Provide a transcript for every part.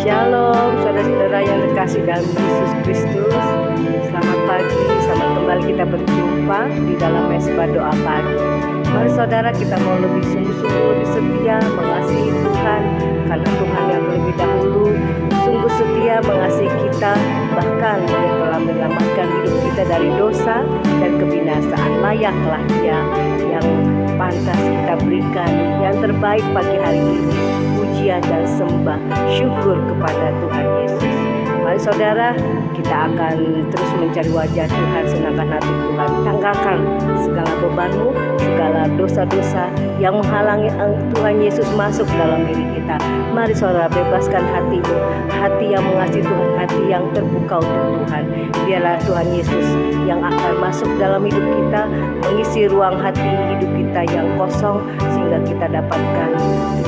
Shalom saudara-saudara yang terkasih dalam Yesus Kristus. Selamat pagi, selamat kembali kita berjumpa di dalam mesbah doa pagi. Mari saudara, kita mau lebih sungguh-sungguh lebih setia mengasihi Tuhan, karena Tuhan yang lebih dahulu sungguh setia mengasihi kita, bahkan Dia telah menyelamatkan hidup kita dari dosa dan kebinasaan. Layaklah Dia yang pantas kita berikan yang terbaik pagi hari ini, pujian dan sembah syukur kepada Tuhan Yesus. Mari saudara, kita akan terus mencari wajah Tuhan, senangkan hati Tuhan. Tanggalkan segala bebanmu, segala dosa-dosa yang menghalangi Tuhan Yesus masuk dalam diri kita. Mari saudara, bebaskan hatimu, hati yang mengasihi Tuhan, hati yang terbuka untuk Tuhan. Biarlah Tuhan Yesus yang akan masuk dalam hidup kita, mengisi ruang hati hidup kita yang kosong, sehingga kita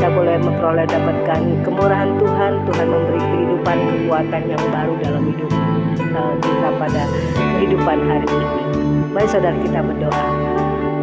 boleh memperoleh kemurahan Tuhan. Tuhan memberi kehidupan, kekuatan yang baru dalam hidup kita pada kehidupan hari ini. Mari saudara, kita berdoa.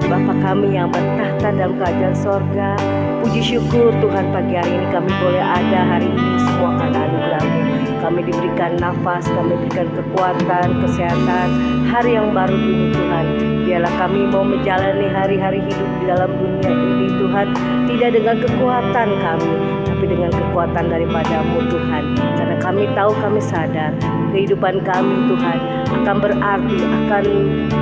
Bapa kami yang bertahta dalam kerajaan sorga, puji syukur Tuhan, pagi hari ini kami boleh ada hari ini semua karena anugerah-Mu. Kami diberikan nafas, kami diberikan kekuatan, kesehatan, hari yang baru ini Tuhan. Biarlah kami mau menjalani hari-hari hidup di dalam dunia ini Tuhan, tidak dengan kekuatan kami, tapi dengan kekuatan daripada-Mu Tuhan. Karena kami tahu, kami sadar kehidupan kami Tuhan akan berarti, akan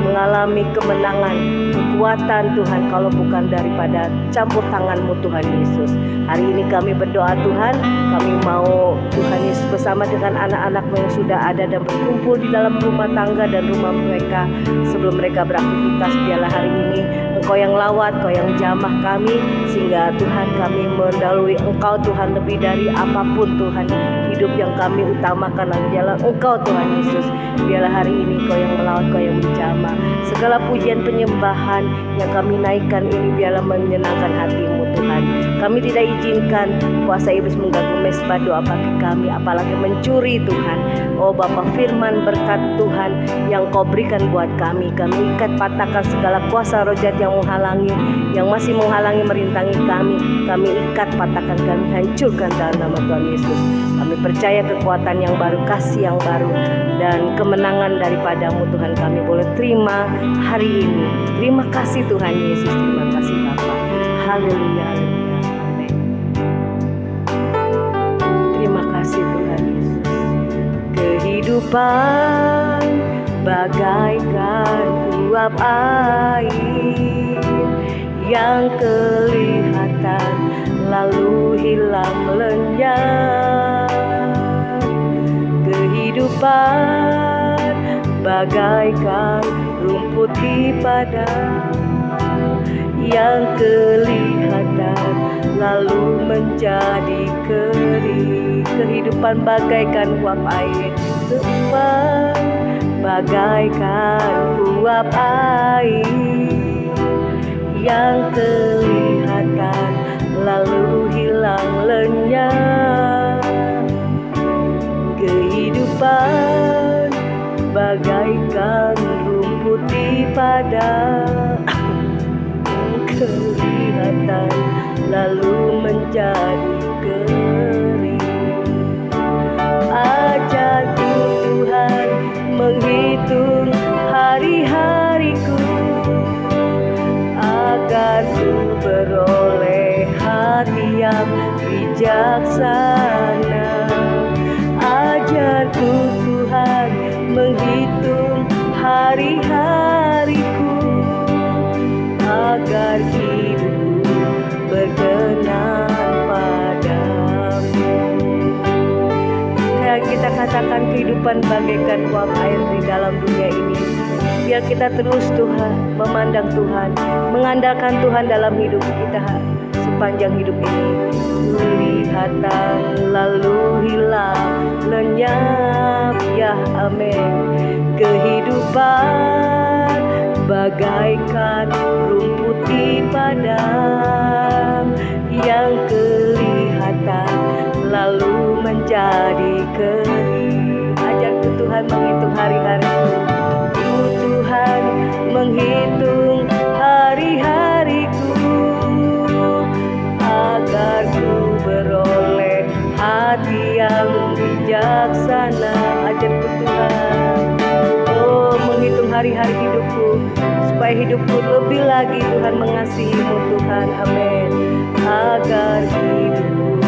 mengalami kemenangan, kekuatan Tuhan, kalau bukan daripada campur tangan-Mu Tuhan Yesus. Hari ini kami berdoa Tuhan, kami mau Tuhan Yesus bersama dengan anak-anak yang sudah ada dan berkumpul di dalam rumah tangga dan rumah mereka sebelum mereka beraktivitas. Biarlah hari ini Engkau yang lawat, Engkau yang jamah kami, sehingga Tuhan kami mendahului Engkau Tuhan lebih dari apapun Tuhan. Hidup yang kami utamakan adalah Engkau Tuhan Yesus. Biarlah hari ini Engkau yang melawat, Engkau yang menjamah. Segala pujian penyembahan yang kami naikkan ini biarlah menyenangkan hati-Mu Tuhan. Kami tidak izinkan kuasa iblis mengganggu mesbah doa pagi kami, apalagi mencuri Tuhan. Oh Bapa, firman berkat Tuhan yang Kau berikan buat kami, kami ikat patahkan segala kuasa roh jahat yang menghalangi, yang masih menghalangi merintangi kami. Kami ikat patahkan, kami hancurkan dalam nama Tuhan Yesus. Kami percaya kekuatan yang baru, kasih yang baru, dan kemenangan daripada-Mu Tuhan kami boleh terima hari ini. Terima kasih Tuhan Yesus, terima kasih Bapa. Haleluya, haleluya, amin. Terima kasih Tuhan Yesus. Kehidupan bagaikan uap air yang kelihatan lalu hilang lenyap. Kehidupan bagaikan rumput di padang yang kelihatan lalu menjadi kering. Kehidupan bagaikan uap air, kehidupan bagaikan uap air yang kelihatan lalu hilang lenyap. Kehidupan bagaikan rumput di padang kelihatan lalu menjadi kering. Ajarku Tuhan menghitung hari-hariku, agar ku beroleh hati yang bijaksana. Ajarku Tuhan menghitung hari-hariku, agar hidupku berkenan padamu. Kita katakan kehidupan bagaikan uap air di dalam dunia ini. Biar kita terus Tuhan memandang Tuhan, mengandalkan Tuhan dalam hidup kita sepanjang hidup ini. Kelihatan lalu hilang lenyap, ya amin. Kehidupan bagaikan rumput di padang yang kelihatan lalu menjadi kering. Ajarku Tuhan menghitung hari-hariku, Tuhan menghitung hari-hariku, agar ku beroleh hati yang bijaksana, ajarku Tuhan. Oh, menghitung hari-hari hidupku, supaya hidupku lebih lagi Tuhan mengasihi-Mu Tuhan. Amin. Agar hidupku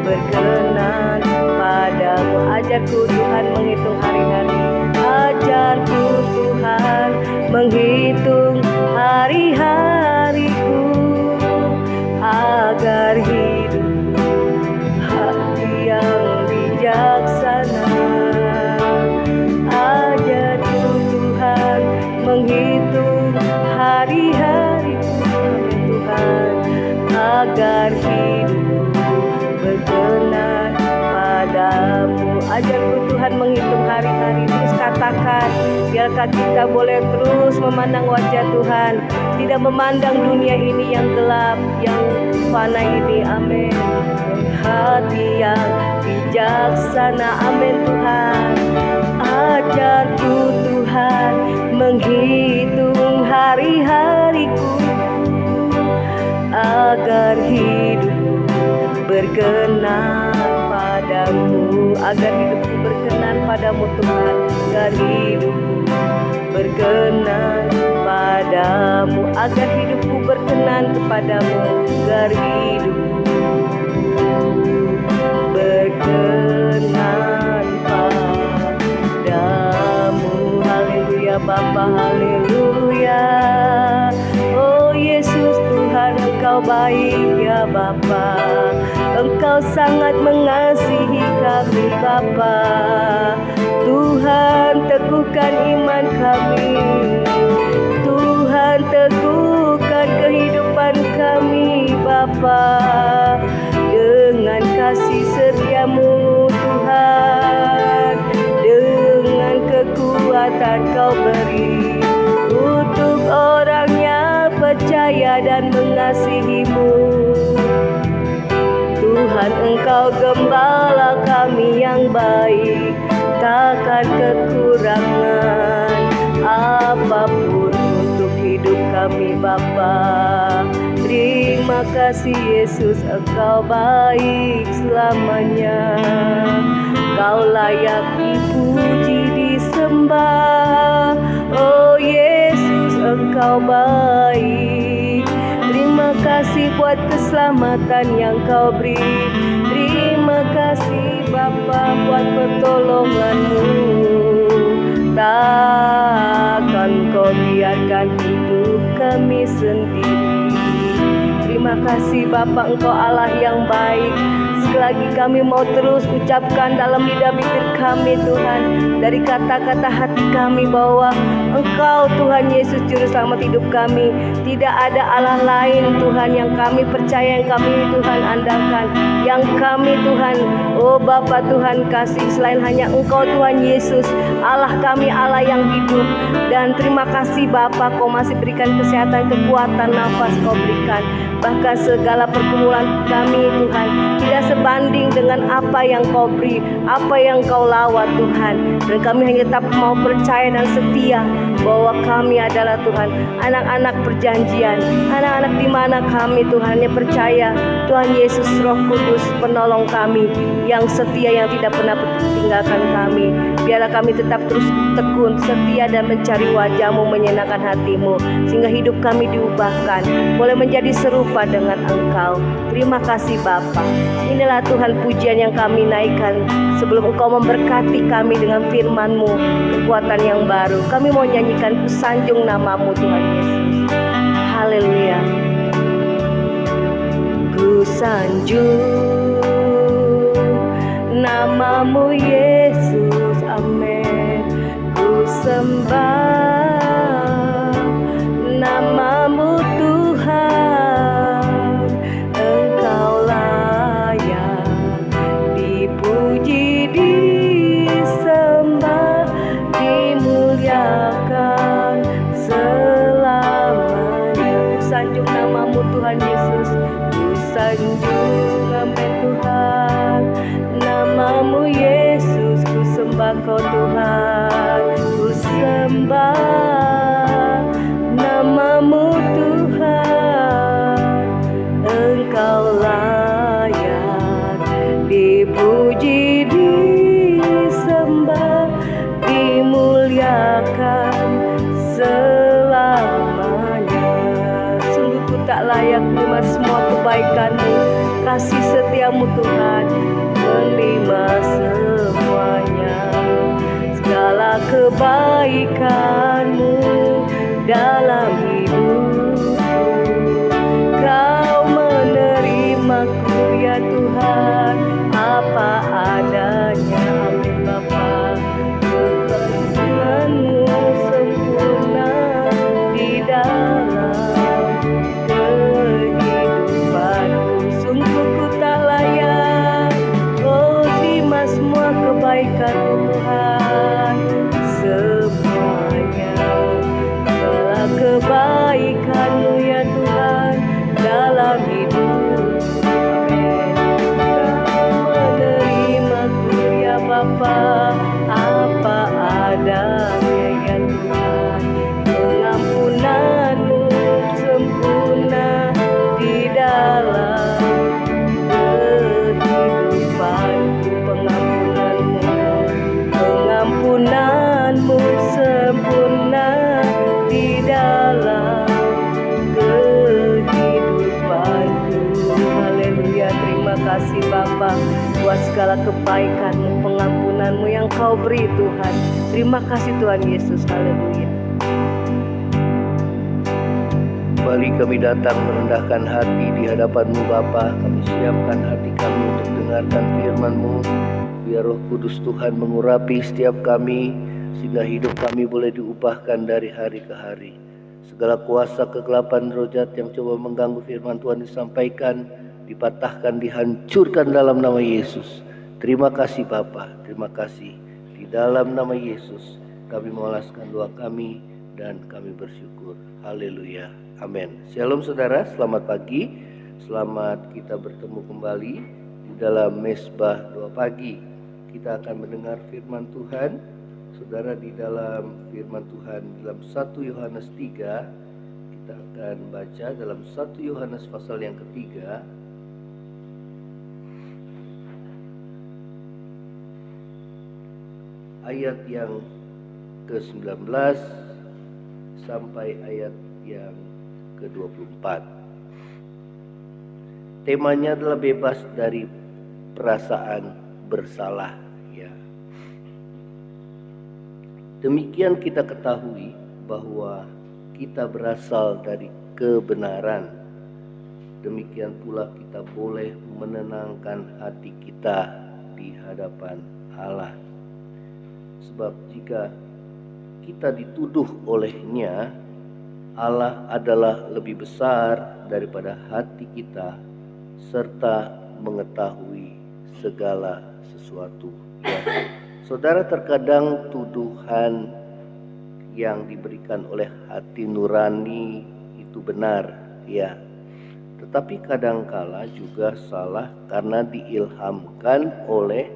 berkenan padamu. Ajarku Tuhan menghitung hari-hari. Ajarku Tuhan menghitung hari-hariku, agar hidup hati yang bijaksana. Ajarku Tuhan menghitung hari-hariku, Tuhan, agar hidup berkenan padamu. Ajarku Tuhan menghitung hari-hari. Terus katakan, biarkah kita boleh terus memandang wajah Tuhan, tidak memandang dunia ini yang gelap, yang fana ini. Amin. Hati yang bijaksana. Amin Tuhan. Ajarku Tuhan menghitung hari-hariku, agar hidup berkenan padamu. Agar hidupku berkenan padamu Tuhan. Agar hidupku berkenan padamu. Agar hidupku berkenan kepadamu. Agar hidupku berkenan padamu. Haleluya Bapa, haleluya. Oh Yesus Tuhan, Engkau baik ya Bapa. Engkau sangat mengasihi kami Bapa. Tuhan, teguhkan iman kami. Tuhan, teguhkan kehidupan kami Bapa. Dengan kasih setia-Mu Tuhan, dengan kekuatan Kau beri untuk orang yang percaya dan mengasihi-Mu. Tuhan, Engkau gembala kami yang baik, takkan kekurangan apapun untuk hidup kami Bapa. Terima kasih Yesus, Engkau baik selamanya. Kau layak dipuji, disembah. Oh Yesus, Engkau baik. Terima kasih buat keselamatan yang Kau beri. Terima kasih Bapa buat pertolongan-Mu. Takkan Kau biarkan hidup kami sendiri. Terima kasih Bapa, Engkau Allah yang baik. Sekali lagi kami mau terus ucapkan dalam lidah bibir kami Tuhan, dari kata-kata hati kami, bahwa Engkau Tuhan Yesus Juru Selamat hidup kami. Tidak ada Allah lain Tuhan yang kami percaya, yang kami Tuhan andalkan, yang kami Tuhan, oh Bapa Tuhan kasih, selain hanya Engkau Tuhan Yesus, Allah kami, Allah yang hidup. Dan terima kasih Bapa, Kau masih berikan kesehatan, kekuatan, nafas Kau berikan. Bahkan segala pergumulan kami Tuhan tidak sebanding dengan apa yang Kau beri, apa yang Kau lawat Tuhan. Dan kami hanya tetap mau percaya dan setia bahwa kami adalah Tuhan anak-anak perjanjian, anak-anak di mana kami Tuhan hanya percaya Tuhan Yesus Roh Kudus penolong kami yang setia, yang tidak pernah tinggalkan kami. Biarlah kami tetap terus tekun, setia dan mencari wajah-Mu, menyenangkan hati-Mu, sehingga hidup kami diubahkan, boleh menjadi serupa dengan Engkau. Terima kasih Bapa. Inilah Tuhan pujian yang kami naikkan sebelum Engkau memberkati kami dengan firman-Mu, kekuatan yang baru. Kami mau nyanyikan sanjung nama-Mu Tuhan Yesus. Haleluya. Ku sanjung nama-Mu Yesus, amin. Ku sembah nama-Mu Tuhan. Engkau layak dipuji, disembah, dimuliakan selamanya. Ku sanjung nama-Mu Tuhan Yesus. Ku sanjung, amin Tuhan, nama-Mu Yesus. Ku sembah Kau Tuhan, ku sembah nama-Mu Tuhan. Engkau layak dipuji, kebaikan-Mu, kasih setia-Mu Tuhan, menerima semuanya. Segala kebaikan-Mu dalam hidupku, Kau menerimaku ya Tuhan, apa adanya. Amin Bapa, kekasihan-Mu sempurna di dalam kehidupanku. Sungguh ku tak layak, oh terima semua kebaikan-Mu Tuhan, semuanya. Segala kebaikan-Mu ya Tuhan dalam hidupku. Amin. Kau menerimaku ya Bapa, apa adanya ya Tuhan. Pengampunan-Mu sempurna di dalam kehidupanku. Pengampunan-Mu sempurna di dalam kehidupanku. Haleluya, terima kasih Bapa buat segala kebaikan-Mu, pengampunan-Mu yang Kau beri Tuhan. Terima kasih Tuhan Yesus, haleluya. Kembali kami datang merendahkan hati di hadapan-Mu Bapa. Kami siapkan hati kami untuk dengarkan firman-Mu. Biar Roh Kudus Tuhan mengurapi setiap kami, sehingga hidup kami boleh diubahkan dari hari ke hari. Segala kuasa kegelapan roh jahat yang coba mengganggu firman Tuhan disampaikan, dipatahkan, dihancurkan dalam nama Yesus. Terima kasih Bapa, terima kasih. Di dalam nama Yesus kami mengalaskan doa kami dan kami bersyukur. Haleluya, amin. Shalom saudara, selamat pagi. Selamat kita bertemu kembali di dalam Mesbah Doa Pagi. Kita akan mendengar firman Tuhan. Saudara, di dalam firman Tuhan dalam 1 Yohanes 3, kita akan baca dalam 1 Yohanes pasal yang ketiga, ayat yang ke-19 sampai ayat yang ke-24. Temanya adalah bebas dari perasaan bersalah, ya. Demikian kita ketahui bahwa kita berasal dari kebenaran. Demikian pula kita boleh menenangkan hati kita di hadapan Allah. Sebab jika kita dituduh olehnya, Allah adalah lebih besar daripada hati kita, serta mengetahui segala sesuatu. Ya. Saudara, terkadang tuduhan yang diberikan oleh hati nurani itu benar, ya. Tetapi kadangkala juga salah karena diilhamkan oleh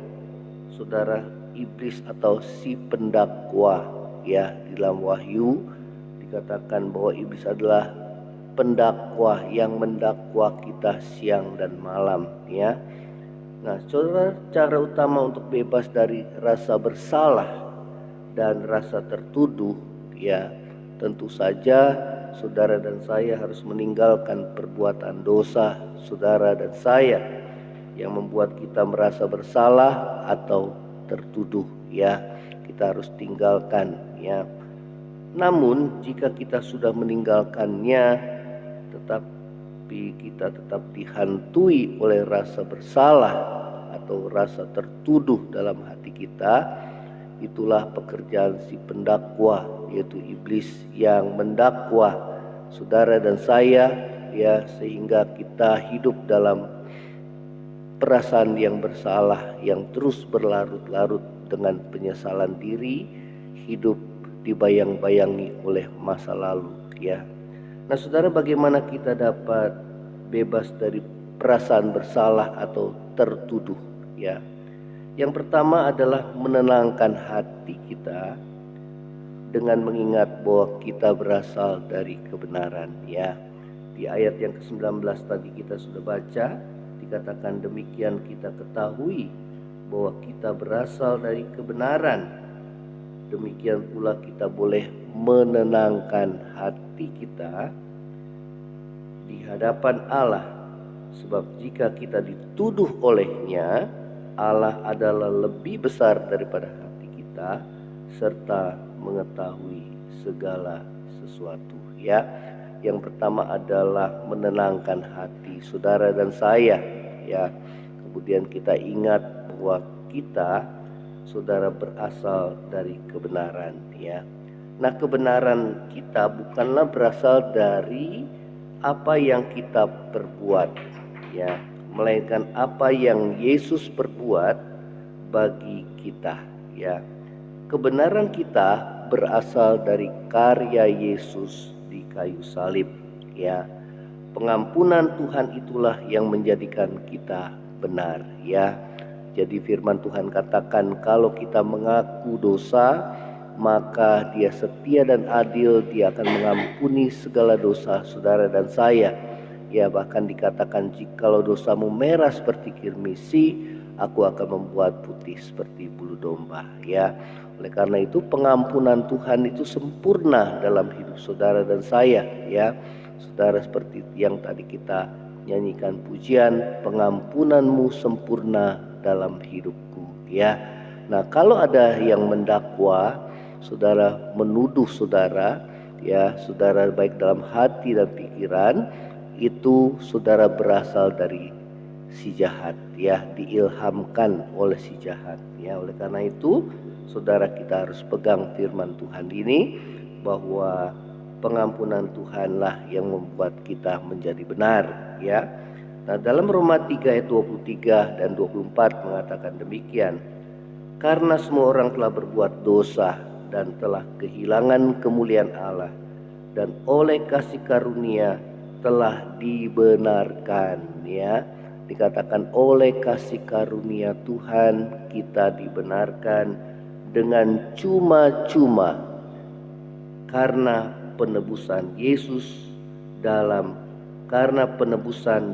saudara iblis atau si pendakwa, ya. Di dalam Wahyu dikatakan bahwa iblis adalah pendakwa yang mendakwa kita siang dan malam, ya. Nah, saudara, cara utama untuk bebas dari rasa bersalah dan rasa tertuduh, ya, tentu saja saudara dan saya harus meninggalkan perbuatan dosa saudara dan saya yang membuat kita merasa bersalah atau tertuduh, ya. Kita harus tinggalkan, ya. Namun jika kita sudah meninggalkannya, tetapi kita tetap dihantui oleh rasa bersalah atau rasa tertuduh dalam hati kita, itulah pekerjaan si pendakwa, yaitu iblis yang mendakwa saudara dan saya, ya, sehingga kita hidup dalam perasaan yang bersalah yang terus berlarut-larut dengan penyesalan diri, hidup dibayang-bayangi oleh masa lalu, ya. Nah, saudara, bagaimana kita dapat bebas dari perasaan bersalah atau tertuduh, ya? Yang pertama adalah menenangkan hati kita dengan mengingat bahwa kita berasal dari kebenaran, ya. Di ayat yang ke-19 tadi kita sudah baca, dikatakan demikian kita ketahui bahwa kita berasal dari kebenaran. Demikian pula kita boleh menenangkan hati kita di hadapan Allah. Sebab jika kita dituduh olehnya, Allah adalah lebih besar daripada hati kita serta mengetahui segala sesuatu. Ya, yang pertama adalah menenangkan hati saudara dan saya. Ya, kemudian kita ingat bahwa kita, saudara, berasal dari kebenaran. Ya, nah kebenaran kita bukanlah berasal dari apa yang kita perbuat, ya, melainkan apa yang Yesus perbuat bagi kita. Ya, kebenaran kita berasal dari karya Yesus di kayu salib. Ya, pengampunan Tuhan itulah yang menjadikan kita benar. Ya, jadi firman Tuhan katakan kalau kita mengaku dosa, maka Dia setia dan adil, Dia akan mengampuni segala dosa saudara dan saya. Ya, bahkan dikatakan jikalau dosamu merah seperti kirmisi, aku akan membuat putih seperti bulu domba. Ya, oleh karena itu pengampunan Tuhan itu sempurna dalam hidup saudara dan saya. Ya, saudara, seperti yang tadi kita nyanyikan pujian, pengampunanmu sempurna dalam hidupku. Ya, nah kalau ada yang mendakwa, saudara, menuduh saudara, ya, saudara baik dalam hati dan pikiran, itu saudara berasal dari si jahat, ya, diilhamkan oleh si jahat. Ya, oleh karena itu saudara, kita harus pegang firman Tuhan ini bahwa pengampunan Tuhanlah yang membuat kita menjadi benar. Ya, nah dalam Roma 3 ayat 23 dan 24 mengatakan demikian, karena semua orang telah berbuat dosa dan telah kehilangan kemuliaan Allah, dan oleh kasih karunia telah dibenarkan. Ya, dikatakan oleh kasih karunia Tuhan kita dibenarkan dengan cuma-cuma karena penebusan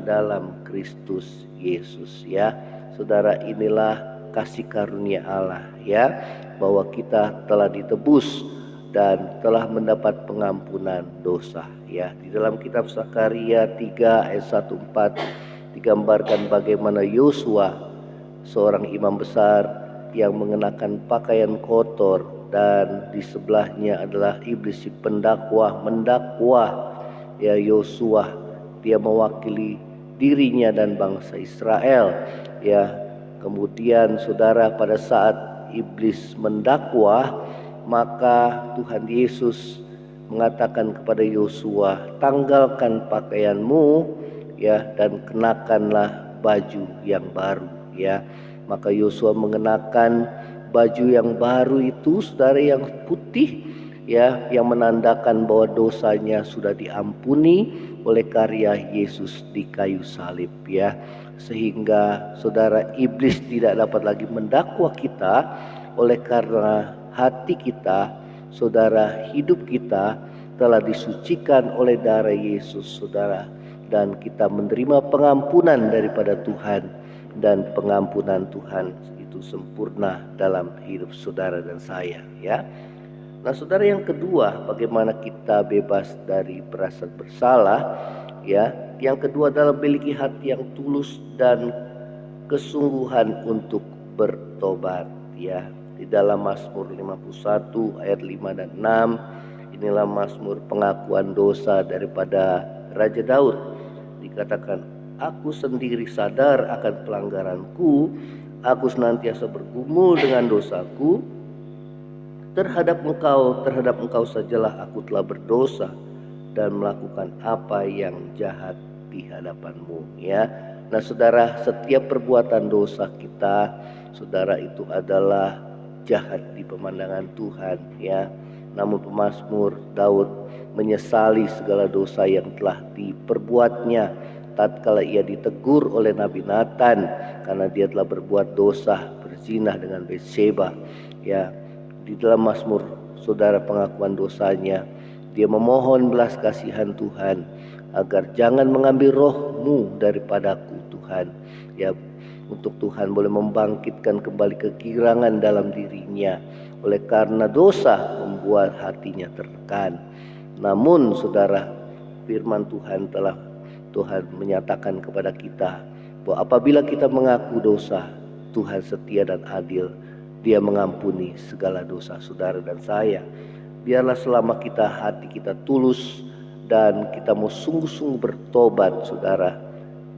dalam Kristus Yesus. Ya, saudara, inilah kasih karunia Allah, ya, bahwa kita telah ditebus dan telah mendapat pengampunan dosa. Ya, di dalam kitab Zakaria 3 ayat 1-4 digambarkan bagaimana Yosua, seorang imam besar yang mengenakan pakaian kotor, dan di sebelahnya adalah iblis si pendakwah mendakwah, ya, Yosua. Dia mewakili dirinya dan bangsa Israel. Ya, kemudian saudara, pada saat iblis mendakwah, maka Tuhan Yesus mengatakan kepada Yosua, tanggalkan pakaianmu, ya, dan kenakanlah baju yang baru. Ya, maka Yosua mengenakan baju yang baru itu, saudara, yang putih, ya, yang menandakan bahwa dosanya sudah diampuni oleh karya Yesus di kayu salib. Ya, sehingga saudara, iblis tidak dapat lagi mendakwa kita oleh karena hati kita, saudara, hidup kita telah disucikan oleh darah Yesus, saudara, dan kita menerima pengampunan daripada Tuhan, dan pengampunan Tuhan itu sempurna dalam hidup saudara dan saya. Ya, nah saudara, yang kedua, bagaimana kita bebas dari perasaan bersalah? Ya, yang kedua adalah memiliki hati yang tulus dan kesungguhan untuk bertobat. Ya, di dalam Mazmur 51 ayat 5 dan 6, inilah Mazmur pengakuan dosa daripada Raja Daud. Dikatakan, aku sendiri sadar akan pelanggaranku, aku senantiasa bergumul dengan dosaku. Terhadap engkau sajalah aku telah berdosa dan melakukan apa yang jahat di hadapanmu. Ya, nah saudara, setiap perbuatan dosa kita, saudara, itu adalah jahat di pemandangan Tuhan. Ya, namun pemazmur Daud menyesali segala dosa yang telah diperbuatnya tatkala ia ditegur oleh Nabi Nathan karena dia telah berbuat dosa berzinah dengan Betsheba. Ya, di dalam Mazmur, saudara, pengakuan dosanya, dia memohon belas kasihan Tuhan agar jangan mengambil rohmu daripadaku, Tuhan. Ya, untuk Tuhan boleh membangkitkan kembali kegirangan dalam dirinya oleh karena dosa membuat hatinya tertekan. Namun saudara, firman Tuhan telah Tuhan menyatakan kepada kita bahwa apabila kita mengaku dosa, Tuhan setia dan adil. Dia mengampuni segala dosa saudara dan saya. Biarlah selama hati kita tulus dan kita mau sungguh-sungguh bertobat saudara,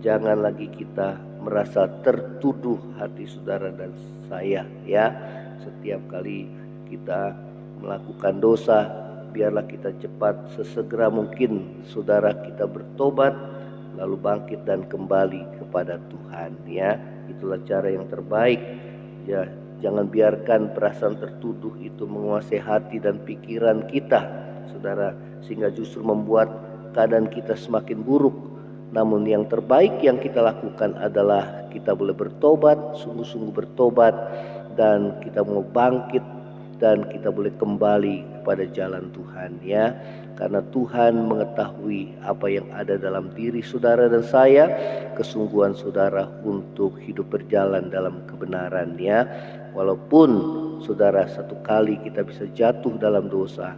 jangan lagi kita merasa tertuduh hati saudara dan saya ya. Setiap kali kita melakukan dosa, biarlah kita cepat sesegera mungkin saudara kita bertobat lalu bangkit dan kembali kepada Tuhan ya. Itulah cara yang terbaik ya. Jangan biarkan perasaan tertuduh itu menguasai hati dan pikiran kita saudara, sehingga justru membuat keadaan kita semakin buruk. Namun yang terbaik yang kita lakukan adalah kita boleh bertobat, sungguh-sungguh bertobat, dan kita mau bangkit dan kita boleh kembali kepada jalan Tuhan ya. Karena Tuhan mengetahui apa yang ada dalam diri saudara dan saya, kesungguhan saudara untuk hidup berjalan dalam kebenaran ya. Walaupun saudara satu kali kita bisa jatuh dalam dosa,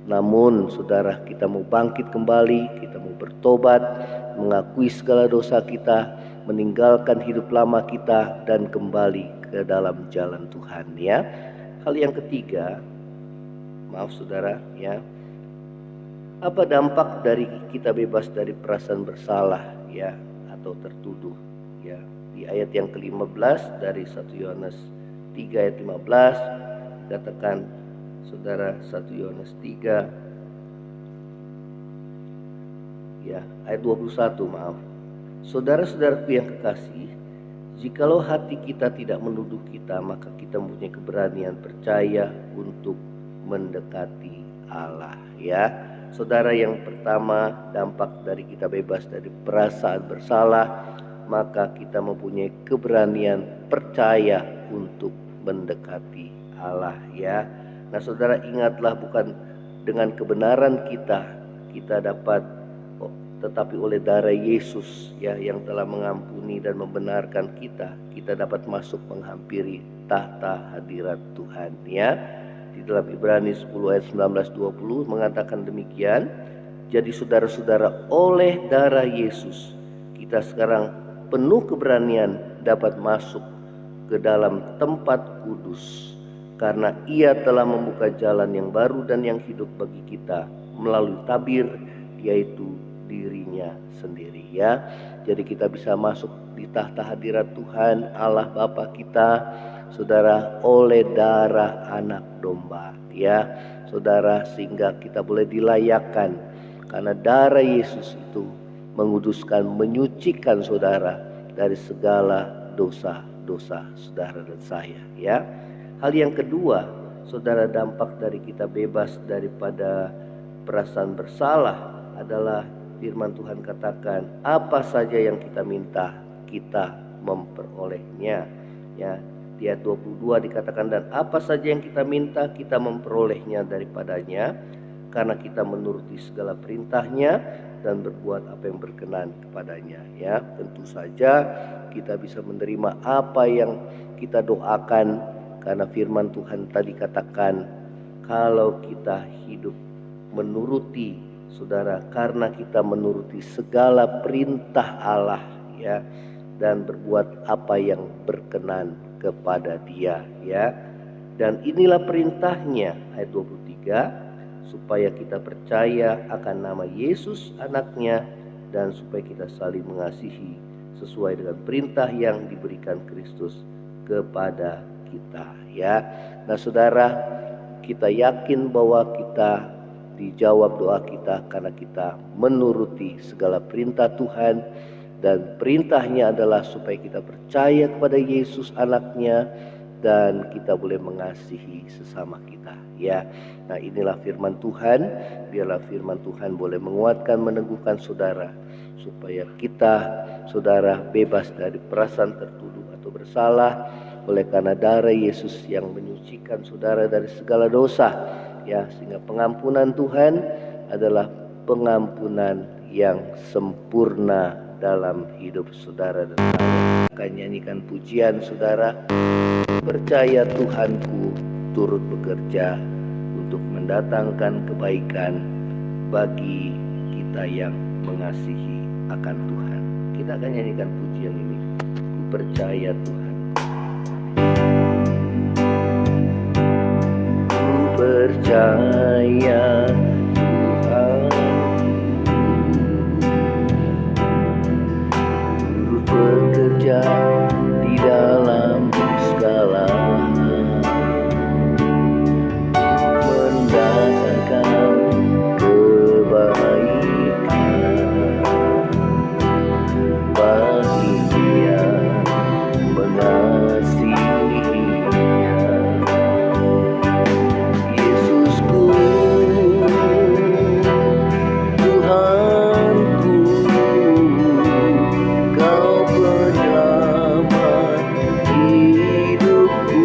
namun saudara kita mau bangkit kembali, kita mau bertobat, mengakui segala dosa kita, meninggalkan hidup lama kita dan kembali ke dalam jalan Tuhan ya. Hal yang ketiga, maaf saudara ya, apa dampak dari kita bebas dari perasaan bersalah ya atau tertuduh ya. Di ayat yang ke-15 dari 1 Yohanes 3 ayat 15 dikatakan saudara, 1 Yohanes 3 ya ayat 21 maaf. Saudara-saudaraku yang kekasih, jikalau hati kita tidak menuduh kita, maka kita mempunyai keberanian percaya untuk mendekati Allah ya. Saudara, yang pertama dampak dari kita bebas dari perasaan bersalah, maka kita mempunyai keberanian percaya untuk mendekati Allah ya. Nah saudara, ingatlah bukan dengan kebenaran kita dapat, tetapi oleh darah Yesus ya yang telah mengampuni dan membenarkan kita dapat masuk menghampiri tahta hadirat Tuhan ya. Di dalam Ibrani 10 ayat 19-20 mengatakan demikian. Jadi saudara-saudara, oleh darah Yesus kita sekarang penuh keberanian dapat masuk ke dalam tempat kudus, karena Ia telah membuka jalan yang baru dan yang hidup bagi kita melalui tabir, yaitu dirinya sendiri ya. Jadi kita bisa masuk di tahta hadirat Tuhan Allah Bapa kita saudara oleh darah anak domba ya saudara, sehingga kita boleh dilayakkan karena darah Yesus itu menguduskan, menyucikan saudara dari segala dosa-dosa saudara dan saya ya. Hal yang kedua saudara, dampak dari kita bebas daripada perasaan bersalah adalah firman Tuhan katakan, apa saja yang kita minta kita memperolehnya ya. Di ayat 22 dikatakan, dan apa saja yang kita minta kita memperolehnya daripadanya, karena kita menuruti segala perintahnya dan berbuat apa yang berkenan kepadanya ya. Tentu saja kita bisa menerima apa yang kita doakan, karena firman Tuhan tadi katakan kalau kita hidup menuruti saudara, karena kita menuruti segala perintah Allah ya, dan berbuat apa yang berkenan kepada Dia ya. Dan inilah perintahnya ayat 23, supaya kita percaya akan nama Yesus anaknya, dan supaya kita saling mengasihi sesuai dengan perintah yang diberikan Kristus kepada kita ya. Nah saudara, kita yakin bahwa kita dijawab doa kita karena kita menuruti segala perintah Tuhan, dan perintahnya adalah supaya kita percaya kepada Yesus anaknya dan kita boleh mengasihi sesama kita ya. Nah inilah firman Tuhan. Biarlah firman Tuhan boleh menguatkan, meneguhkan saudara, supaya kita saudara bebas dari perasaan tertuduh atau bersalah oleh karena darah Yesus yang menyucikan saudara dari segala dosa ya, sehingga pengampunan Tuhan adalah pengampunan yang sempurna dalam hidup saudara dan saya. Akan nyanyikan pujian saudara, percaya Tuhanku turut bekerja untuk mendatangkan kebaikan bagi kita yang mengasihi akan Tuhan. Kita akan nyanyikan pujian ini. Ku percaya Tuhan. Ku percaya Tuhan. Ku bekerja di dalam segala mendatangkan kebaikan bagi Dia mengasihinya. Yesusku, Tuhanku, Kau penyelamat hidupku.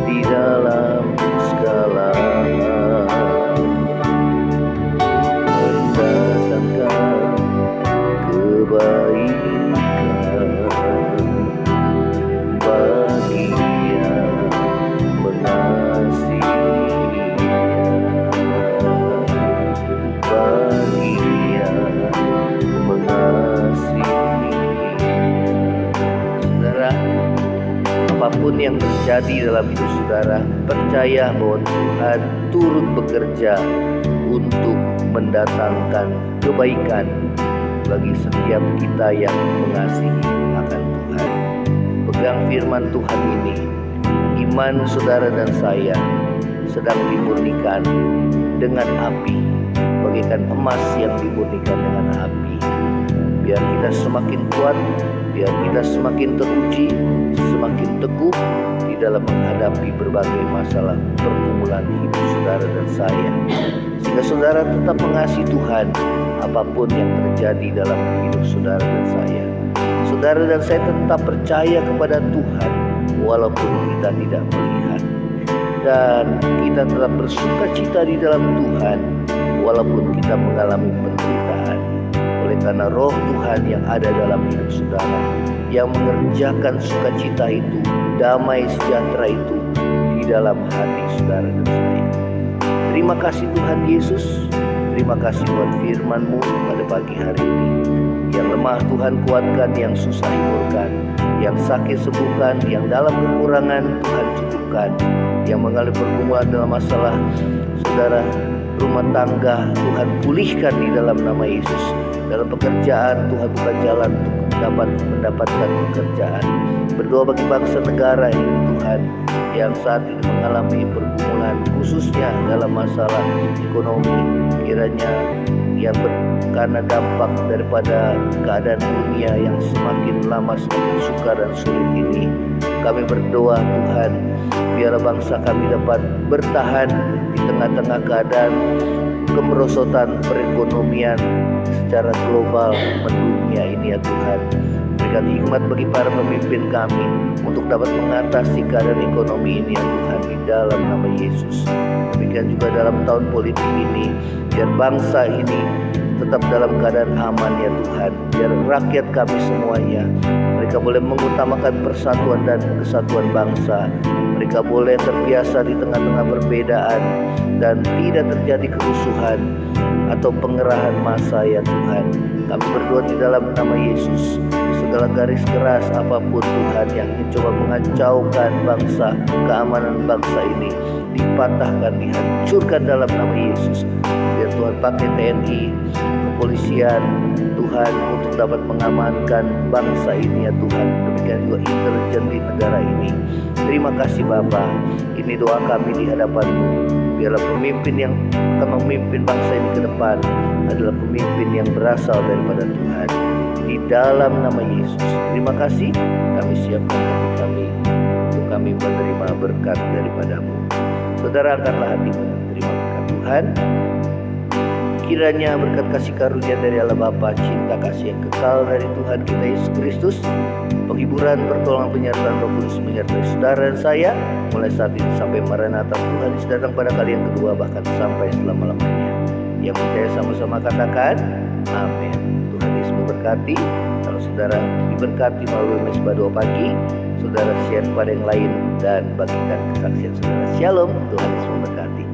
Di dalam segala mendatangkan kebaikan bagi Dia mengasihinya, bagi Dia mengasihinya. Saudara, apapun yang terjadi dalam hidup saudara, percaya bahwa Tuhan turut bekerja untuk mendatangkan kebaikan bagi setiap kita yang mengasihi akan Tuhan. Pegang firman Tuhan ini. Iman saudara dan saya sedang dimurnikan dengan api, bagaikan emas yang dimurnikan dengan api. Biar kita semakin kuat, biar kita semakin teruji, semakin teguh di dalam menghadapi berbagai masalah pergumulan hidup saudara dan saya. Sehingga saudara tetap mengasihi Tuhan apapun yang terjadi dalam hidup saudara dan saya. Saudara dan saya tetap percaya kepada Tuhan walaupun kita tidak melihat. Dan kita tetap bersukacita di dalam Tuhan walaupun kita mengalami penderitaan. Oleh karena roh Tuhan yang ada dalam hidup saudara, yang mengerjakan sukacita itu, damai sejahtera itu di dalam hati saudara dan saya. Terima kasih Tuhan Yesus. Terima kasih buat firman-Mu pada pagi hari ini. Yang lemah Tuhan kuatkan, yang susah himurkan, yang sakit sembuhkan, yang dalam kekurangan Tuhan cukupkan, yang mengalami pergumulan dalam masalah saudara rumah tangga Tuhan pulihkan di dalam nama Yesus. Dalam pekerjaan Tuhan buka jalan untuk dapat mendapatkan pekerjaan. Berdoa bagi bangsa negara ini Tuhan yang saat ini mengalami pergumulan khususnya dalam masalah ekonomi. Kiranya yang karena dampak daripada keadaan dunia yang semakin lama semakin sukar dan sulit ini, kami berdoa Tuhan, biarlah bangsa kami dapat bertahan di tengah-tengah keadaan kemerosotan perekonomian secara global mendunia ini ya Tuhan. Berikan hikmat bagi para pemimpin kami untuk dapat mengatasi keadaan ekonomi ini ya Tuhan di dalam nama Yesus. Demikian juga dalam tahun politik ini, biar bangsa ini tetap dalam keadaan aman ya Tuhan. Biar rakyat kami semuanya, mereka boleh mengutamakan persatuan dan kesatuan bangsa. Mereka boleh terbiasa di tengah-tengah perbedaan dan tidak terjadi kerusuhan atau pengerahan massa ya Tuhan. Kami berdoa di dalam nama Yesus, segala garis keras apapun Tuhan yang ingin coba mengacaukan bangsa, keamanan bangsa ini dipatahkan, dihancurkan dalam nama Yesus. Biar Tuhan pakai TNI, kepolisian Tuhan untuk dapat mengamankan bangsa ini ya Tuhan. Demikian juga intelijen di negara ini. Terima kasih Bapa. Ini doa kami di hadapan-Mu. Biarlah pemimpin yang akan memimpin bangsa ini ke depan adalah pemimpin yang berasal daripada Tuhan. Di dalam nama Yesus. Terima kasih. Kami siapkan hati kami untuk kami menerima berkat daripada-Mu. Saudara, angkatlah hatimu, terima berkat Tuhan. Kiranya berkat kasih karunia dari Allah Bapa, cinta kasih yang kekal dari Tuhan kita Yesus Kristus, penghiburan, pertolongan, penyertaan Roh Kudus menyertai saudara dan saya mulai saat ini sampai Maranatha, Tuhan Yesus datang pada kali yang kedua, bahkan sampai selama-lamanya. Yang percaya sama-sama katakan amin. Tuhan Yesus memberkati. Kalau saudara diberkati melalui Mesbah Doa Pagi, saudara share pada yang lain dan bagikan kesaksian saudara. Shalom, Tuhan Yesus memberkati.